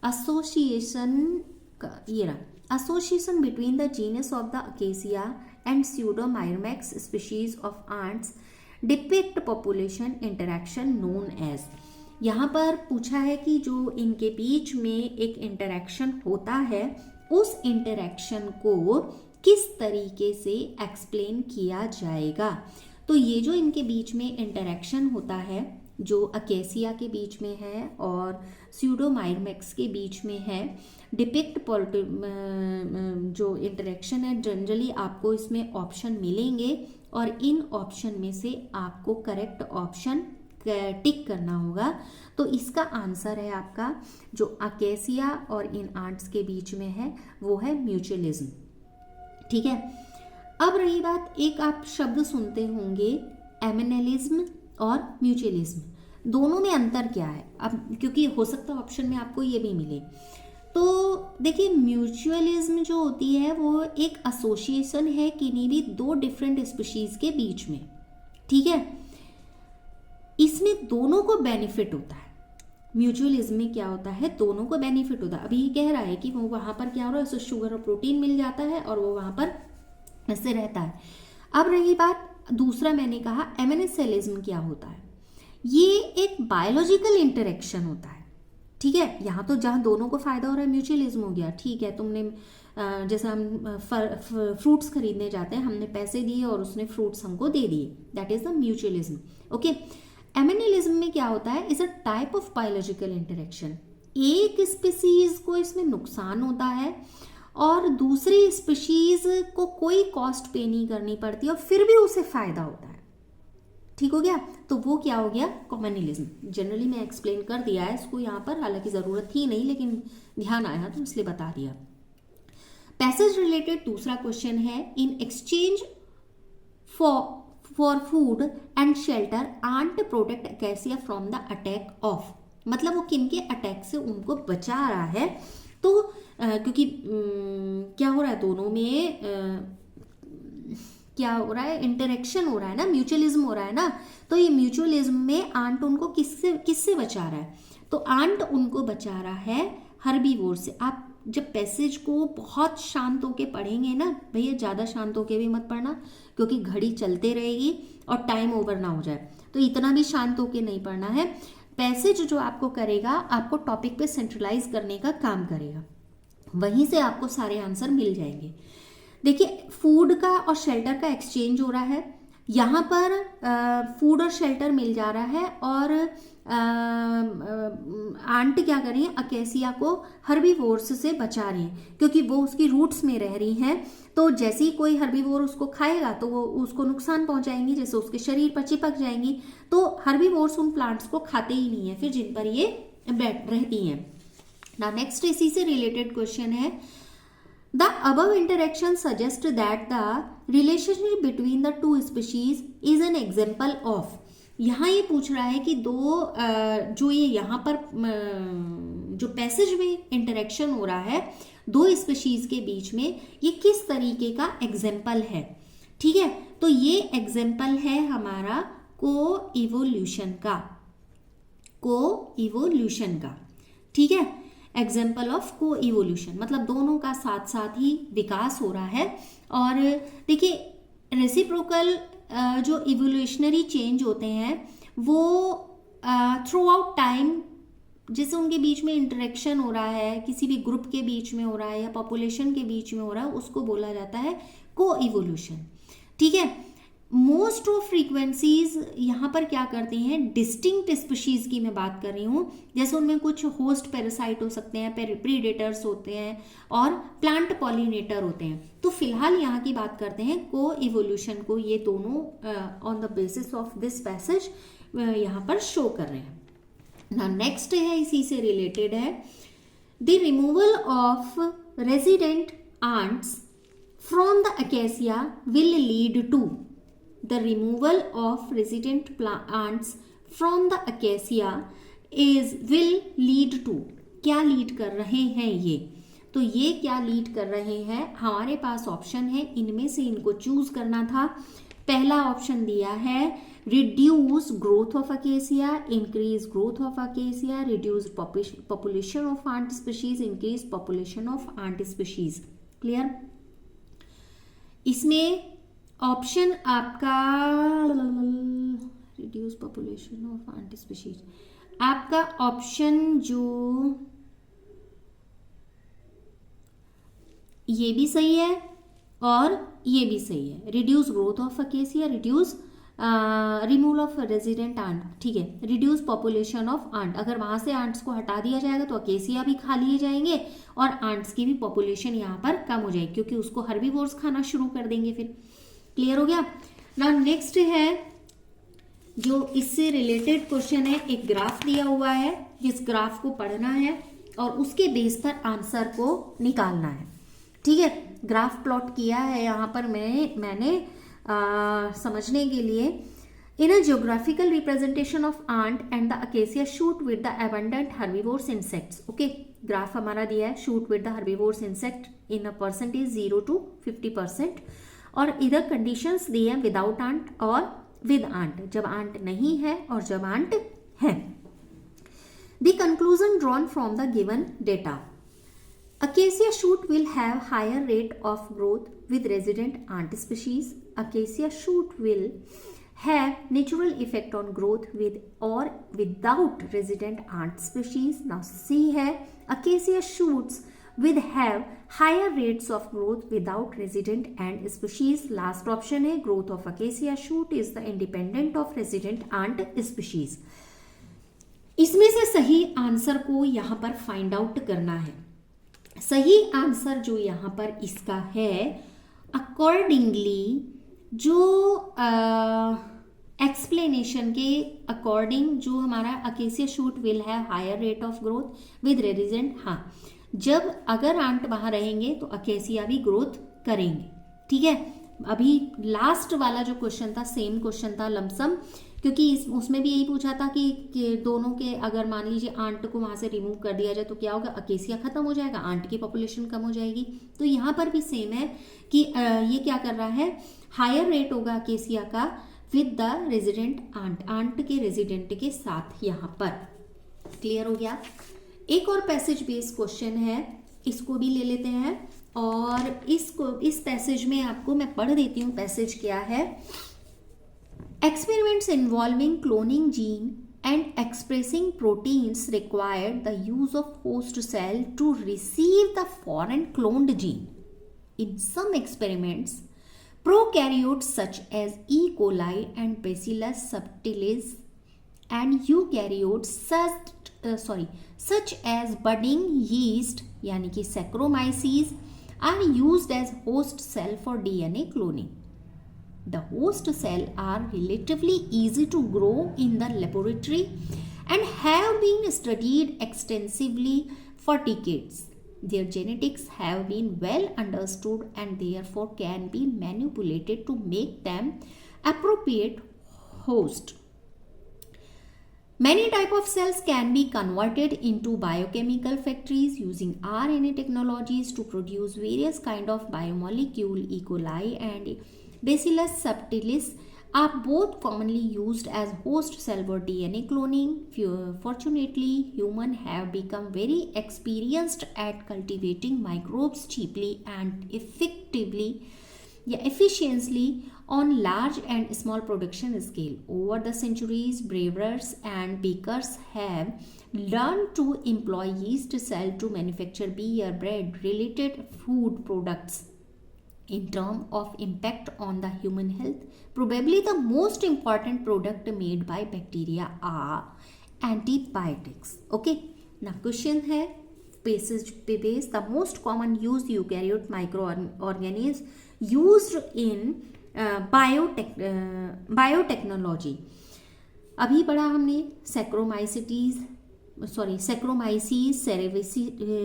एसोसिएशन ये रहा, association between the genus of the acacia and Pseudomyrmex species of ants depict population interaction known as. यहाँ पर पूछा है कि जो इनके बीच में एक इंटरैक्शन होता है उस इंटरैक्शन को किस तरीके से एक्सप्लेन किया जाएगा। तो ये जो इनके बीच में इंटरैक्शन होता है जो अकेसिया के बीच में है और Pseudomyrmex के बीच में है, डिपिक्ट जो इंटरैक्शन है, जनरली आपको इसमें ऑप्शन मिलेंगे और इन ऑप्शन में से आपको करेक्ट ऑप्शन टिक करना होगा। तो इसका आंसर है आपका जो अकेसिया और इन आंट्स के बीच में है वो है म्यूचुअलिज्म। ठीक है। अब रही बात, एक आप शब्द सुनते होंगे एमिनलिज्म और म्यूचुअलिज्म, दोनों में अंतर क्या है? अब क्योंकि हो सकता है ऑप्शन में आपको ये भी मिले, तो देखिए म्यूचुअलिज्म जो होती है वो एक एसोसिएशन है किन्हीं भी दो डिफरेंट स्पीशीज के बीच में। ठीक है, इसमें दोनों को बेनिफिट होता है। म्यूचुअलिज्म में क्या होता है, दोनों को बेनिफिट होता है। अभी ये कह रहा है कि वो वहां पर क्या हो रहा है, उसे शुगर और प्रोटीन मिल जाता है और वो वहां पर ऐसे रहता है। अब रही बात दूसरा, मैंने कहा एमिनिसेलिज्म क्या होता है, ये एक बायोलॉजिकल इंटरेक्शन होता है। ठीक है, यहाँ तो जहाँ दोनों को फायदा हो रहा है म्यूचुअलिज्म हो गया। ठीक है, तुमने जैसे हम फ्रूट्स खरीदने जाते हैं, हमने पैसे दिए और उसने फ्रूट्स हमको दे दिए, that is the mutualism. Okay, amensalism में क्या होता है, is a type of biological interaction. एक स्पीशीज को इसमें नुकसान होता है और दूसरी स्पीशीज को कोई कॉस्ट पे नहीं करनी पड़ती और फिर भी उसे फायदा होता है। ठीक हो गया, तो वो क्या हो गया, कॉमनिलिज्म। जनरली मैं एक्सप्लेन कर दिया है इसको यहाँ पर, हालांकि जरूरत थी नहीं लेकिन ध्यान आया तो इसलिए बता दिया। पैसेज रिलेटेड दूसरा क्वेश्चन है, in exchange for food and shelter ant protect acacia from the attack of, मतलब वो किनके अटैक से उनको बचा रहा है। तो क्योंकि क्या हो रहा है, दोनों में क्या हो रहा है, इंटरेक्शन हो रहा है ना, म्यूचुअलिज्म हो रहा है ना। तो ये म्यूचुअलिज्म में आंट उनको किससे बचा रहा है, तो आंट उनको बचा रहा है हर्बीवोर से। आप जब पैसेज को बहुत शांत होके पढ़ेंगे ना भैया, ज़्यादा शांत होके भी मत पढ़ना क्योंकि घड़ी चलते रहेगी और टाइम ओवर ना हो जाए, तो इतना भी शांत होके नहीं पढ़ना है। पैसेज जो आपको करेगा, आपको टॉपिक पे सेंट्रलाइज करने का काम करेगा, वहीं से आपको सारे आंसर मिल जाएंगे। देखिए, फूड का और शेल्टर का एक्सचेंज हो रहा है, यहाँ पर फूड और शेल्टर मिल जा रहा है, और आंट क्या कर रही है, अकेसिया को हर्बीवोर्स से बचा रही है, क्योंकि वो उसकी रूट्स में रह रही हैं। तो जैसे ही कोई हर्बीवोर उसको खाएगा तो वो उसको नुकसान पहुंचाएंगी, जैसे उसके शरीर पर चिपक जाएंगी। तो हर्बीवोर्स उन प्लांट्स को खाते ही नहीं है फिर, जिन पर ये बैठ रहती हैं। ना नेक्स्ट इसी से रिलेटेड क्वेश्चन है, The above interaction suggests that the relationship between the two species is an example of। यहाँ ये पूछ रहा है कि दो जो ये यहाँ पर जो पैसेज में इंटरेक्शन हो रहा है दो स्पीशीज के बीच में, ये किस तरीके का एग्जाम्पल है। ठीक है, तो ये एग्जाम्पल है हमारा को इवोल्यूशन का। ठीक है, एग्जाम्पल ऑफ को इवोल्यूशन मतलब दोनों का साथ साथ ही विकास हो रहा है। और देखिए, रेसिप्रोकल जो इवोल्यूशनरी चेंज होते हैं वो थ्रू आउट टाइम, जैसे उनके बीच में इंटरेक्शन हो रहा है, किसी भी ग्रुप के बीच में हो रहा है या पॉपुलेशन के बीच में हो रहा है, उसको बोला जाता है को इवोल्यूशन। ठीक है, मोस्ट ऑफ फ्रीक्वेंसीज यहाँ पर क्या करते हैं, डिस्टिंक्ट स्पीशीज की मैं बात कर रही हूँ, जैसे उनमें कुछ होस्ट पैरासाइट हो सकते हैं, प्रीडेटर्स होते हैं और प्लांट पॉलिनेटर होते हैं। तो फिलहाल यहाँ की बात करते हैं को इवोल्यूशन को, ये दोनों on the basis of this passage यहाँ पर शो कर रहे हैं ना। नेक्स्ट है, इसी से रिलेटेड है, the removal of resident ants from the acacia will lead to. The removal of resident ants from the acacia will lead to। क्या लीड कर रहे हैं ये, तो ये क्या लीड कर रहे हैं, हमारे पास ऑप्शन है, इनमें से इनको चूज करना था। पहला ऑप्शन दिया है reduce growth of acacia, increase growth of acacia, reduce population of ant species, increase population of ant species. Clear, इसमें ऑप्शन आपका reduce population of ant species, आपका ऑप्शन जो ये भी सही है और ये भी सही है, reduce growth of acacia, reduce removal of resident ant. ठीक है, रिड्यूस पॉपुलेशन ऑफ आंट, अगर वहां से आंट्स को हटा दिया जाएगा तो अकेसिया भी खा लिए जाएंगे और आंट्स की भी पॉपुलेशन यहाँ पर कम हो जाएगी, क्योंकि उसको हर्बीवोर्स खाना शुरू कर देंगे फिर। क्लियर हो गया ना। नेक्स्ट है जो इससे रिलेटेड क्वेश्चन है, एक ग्राफ दिया हुआ है, जिस ग्राफ को पढ़ना है और उसके बेस पर आंसर को निकालना है। ठीक है, ग्राफ प्लॉट किया है यहाँ पर मैंने समझने के लिए। In a geographical representation of ant and the acacia shoot with the abundant herbivores insects. Okay, graph हमारा दिया है, shoot with the herbivores insect in a percentage 0 to 50%, और इधर कंडीशंस दिए हैं विदाउट आंट और विद आंट, जब ant नहीं है और जब आंट है। The conclusion drawn from the given data, acacia shoot will have higher rate of growth with resident ant species. Acacia shoot will have natural effect on growth with or without resident ant species. Now C है, acacia shoots will have higher rates of growth without resident ant species. Last option है, growth of acacia shoot is the independent of resident ant species. इसमें से सही answer को यहाँ पर find out करना है। सही आंसर जो यहाँ पर इसका है, अकॉर्डिंगली जो एक्सप्लेनेशन के अकॉर्डिंग जो हमारा acacia shoot will have higher rate of growth with resident, हाँ, जब अगर आंट वहां रहेंगे तो अकेसिया भी ग्रोथ करेंगे। ठीक है, अभी लास्ट वाला जो क्वेश्चन था सेम क्वेश्चन था लमसम, क्योंकि उसमें भी यही पूछा था कि दोनों के अगर मान लीजिए आंट को वहां से रिमूव कर दिया जाए तो क्या होगा, अकेसिया खत्म हो जाएगा, आंट की पॉपुलेशन कम हो जाएगी। तो यहाँ पर भी सेम है कि ये क्या कर रहा है, हायर रेट होगा अकेसिया का with the resident ant, ant के रेजिडेंट के साथ यहाँ पर। क्लियर हो गया। एक और पैसेज बेस्ड क्वेश्चन है, इसको भी ले लेते हैं, और इस पैसेज में आपको मैं पढ़ देती हूँ पैसेज क्या है। Experiments involving cloning gene and expressing proteins required the use of host cell to receive the foreign cloned gene. In some experiments, prokaryotes such as E. coli and Bacillus subtilis and eukaryotes such as budding yeast यानी कि Saccharomyces are used as host cell for DNA cloning. The host cells are relatively easy to grow in the laboratory and have been studied extensively for decades. Their genetics have been well understood and therefore can be manipulated to make them appropriate host. Many types of cells can be converted into biochemical factories using RNA technologies to produce various kinds of biomolecules. E. coli and Bacillus subtilis are both commonly used as host cell for DNA cloning. Fortunately, humans have become very experienced at cultivating microbes cheaply and efficiently on large and small production scale. Over the centuries, brewers and bakers have learned to employ yeast cell to manufacture beer, bread, related food products. In terms of impact on the human health, probably the most important product made by bacteria are antibiotics. Okay, now question है basis the most common used eukaryote microorganisms used in biotechnology. अभी पढ़ा हमने Saccharomyces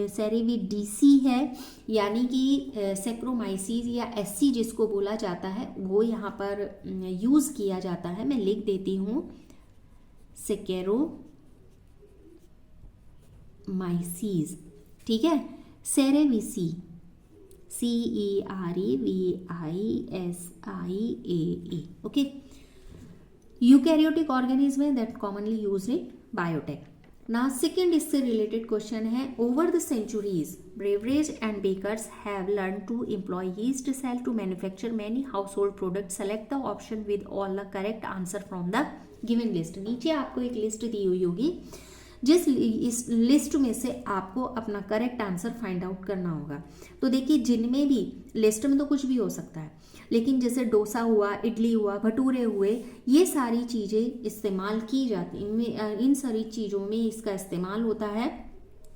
cerevisiae है, यानी कि Saccharomyces या SC जिसको बोला जाता है वो यहाँ पर यूज़ किया जाता है. मैं लिख देती हूँ Saccharomyces, ठीक है. Cerevisiae CEREVISIAE. Okay, eukaryotic organism है that commonly used in biotech. ना सेकेंड इससे रिलेटेड क्वेश्चन है, over the centuries breweries and bakers have learned to employ yeast cell to manufacture many household products. Select the option with all the correct answer from the given list. नीचे आपको एक list दी हुई होगी, जिस इस list में से आपको अपना करेक्ट आंसर फाइंड आउट करना होगा. तो देखिए, जिनमें भी लिस्ट में तो कुछ भी हो सकता है, लेकिन जैसे डोसा हुआ, इडली हुआ, भटूरे हुए, ये सारी चीज़ें इस्तेमाल की जाती हैं. इन सारी चीज़ों में इसका इस्तेमाल होता है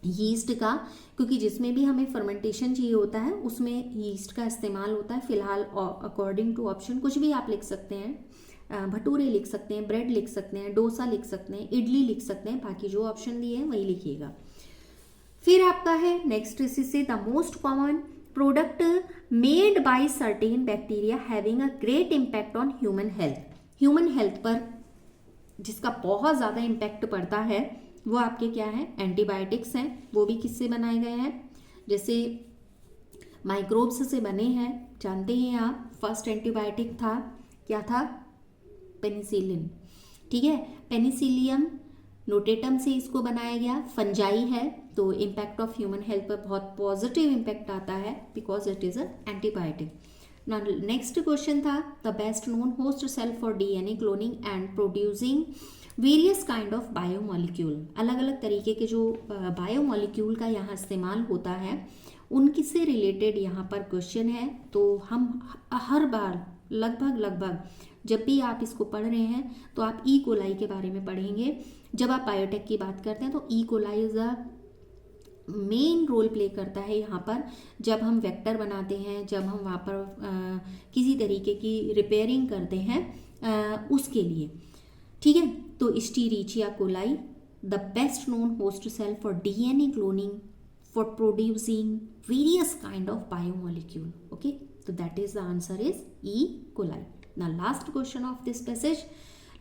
यीस्ट का, क्योंकि जिसमें भी हमें फर्मेंटेशन चाहिए होता है उसमें यीस्ट का इस्तेमाल होता है. फिलहाल अकॉर्डिंग टू ऑप्शन कुछ भी आप लिख सकते हैं, भटूरे लिख सकते हैं, ब्रेड लिख सकते हैं, डोसा लिख सकते हैं, इडली लिख सकते हैं, बाकी जो ऑप्शन दिए हैं वही लिखिएगा. फिर आपका है नेक्स्ट इससे the most common product made by certain bacteria having a great impact on human health. Human health पर जिसका बहुत ज़्यादा इम्पैक्ट पड़ता है वो आपके क्या है, एंटीबायोटिक्स हैं. वो भी किससे बनाए गए हैं, जैसे माइक्रोब्स से बने हैं. जानते हैं आप, फर्स्ट एंटीबायोटिक था, क्या था, पेनिसिलिन. ठीक है, पेनिसिलियम नोटेटम से इसको बनाया गया. फंजाई है, तो इम्पैक्ट ऑफ ह्यूमन हेल्थ पर बहुत पॉजिटिव इम्पैक्ट आता है because it is a antibiotic. Next question था the best known host cell for DNA cloning and producing various kind of biomolecule. अलग अलग तरीके के जो बायोमोलिक्यूल का यहाँ इस्तेमाल होता है उनकी से रिलेटेड यहाँ पर क्वेश्चन है. तो हम हर बार लगभग जब भी आप इसको पढ़ रहे हैं तो आप ई कोलाई के बारे में पढ़ेंगे. जब आप बायोटेक की बात करते हैं तो E coli is a main role play करता है यहाँ पर. जब हम वेक्टर बनाते हैं, जब हम वहाँ पर किसी तरीके की रिपेयरिंग करते हैं उसके लिए. ठीक है, तो Escherichia coli the best known host cell for DNA cloning for producing various kind of biomolecule. Okay, तो that is the answer is E coli. Now last question of this passage.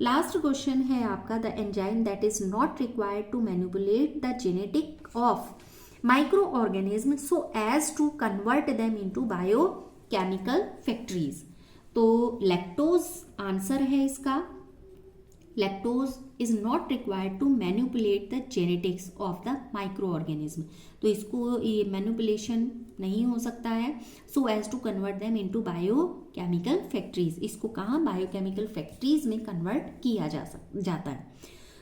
Last question है आपका the enzyme that is not required to manipulate the genetic of microorganisms so as to convert them into biochemical factories. तो lactose answer है इसका. lactose is not required to manipulate the genetics of the microorganism. तो इसको ये manipulation नहीं हो सकता है so as to convert them into biochemical factories. इसको कहाँ, biochemical factories में convert किया जाता है.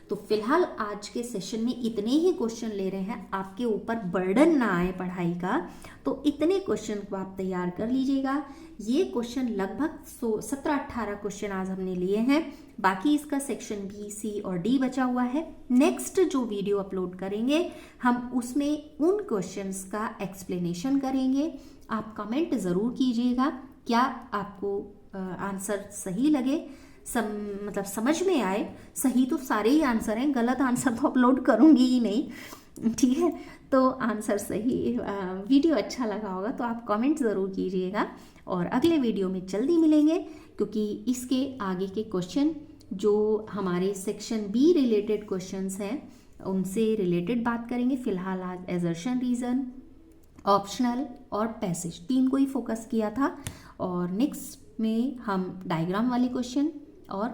तो फिलहाल आज के सेशन में इतने ही क्वेश्चन ले रहे हैं, आपके ऊपर बर्डन ना आए पढ़ाई का, तो इतने क्वेश्चन को आप तैयार कर लीजिएगा। ये क्वेश्चन लगभग 17-18 क्वेश्चन आज हमने लिए हैं, बाकी इसका सेक्शन बी, सी और डी बचा हुआ है। नेक्स्ट जो वीडियो अपलोड करेंगे हम उसमें उन क्वेश्चंस का एक्सप्लेनेशन करेंगे। आप कमेंट ज़रूर कीजिएगा, क्या आपको आंसर सही लगे, मतलब समझ में आए। सही तो सारे ही आंसर हैं, गलत आंसर तो अपलोड करूँगी ही नहीं, ठीक है। तो आंसर सही, वीडियो अच्छा लगा होगा तो आप कमेंट ज़रूर कीजिएगा, और अगले वीडियो में जल्दी मिलेंगे, क्योंकि इसके आगे के क्वेश्चन जो हमारे सेक्शन बी रिलेटेड क्वेश्चंस हैं उनसे रिलेटेड बात करेंगे। फिलहाल आज एजर्शन, रीज़न, ऑप्शनल और पैसेज 3 को ही फोकस किया था, और नेक्स्ट में हम डायग्राम वाले क्वेश्चन और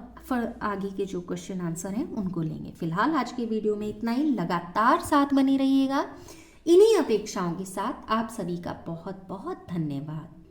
आगे के जो क्वेश्चन आंसर हैं उनको लेंगे। फिलहाल आज के वीडियो में इतना ही। लगातार साथ बने रहिएगा। इन्हीं अपेक्षाओं के साथ आप सभी का बहुत बहुत धन्यवाद।